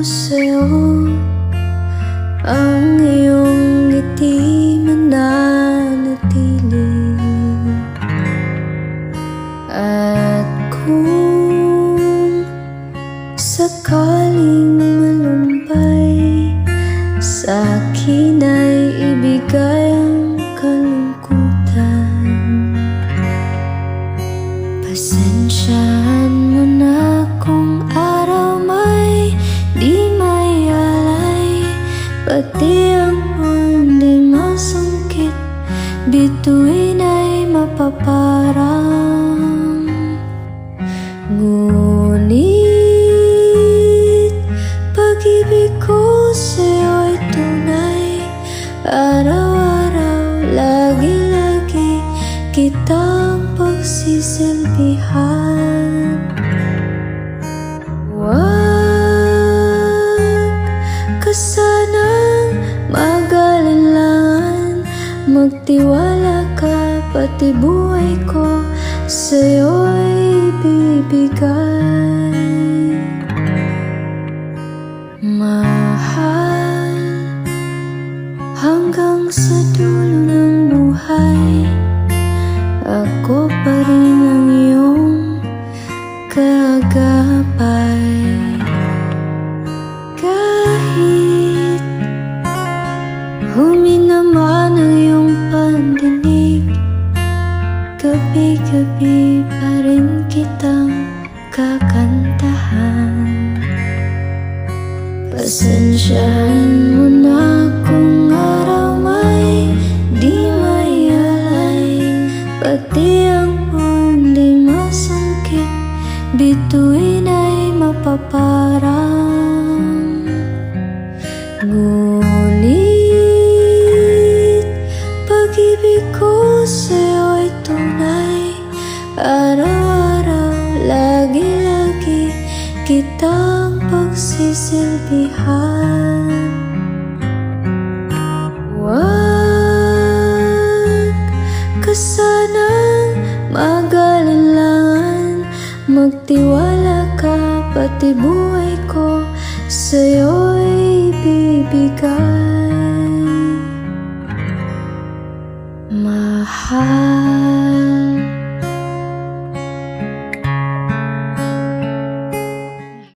sa'yo ang iyong ngiti mananatili. At kung sakaling malumbay, sa'kin ay ibigay ang kalungkutan. Pasensyahan mo na kung araw may di may alay, pati ang hindi masungkit, bituin ay mapaparang. Ngunit pag-ibig ko sa'yo ay tunay, araw-araw, lagi-lagi kitang pagsisilbihan. Huwag ka sanang mag-alinlangan, magtiwala ka, pati buhay ko sa'yo'y ibibigay. Mahal, hanggang sa dulo ng buhay, ako pa rin ang iyong kagabay. Kahit huminaman ang iyong pandinig, gabi-gabi pa rin kitang kakantahan. Pasensyahan mo na kung araw may di may alay, pati ang hindi masungkit, bituin ay mapaparang. Ngunit pag-ibig ko sa'yo ay tunay, araw-araw, lagi-lagi kitang pagsisilbihan. Huwag ka sanang mag-alinlangan, magtiwala ka, pati buhay ko sa'yo'y ibibigay. Mahal,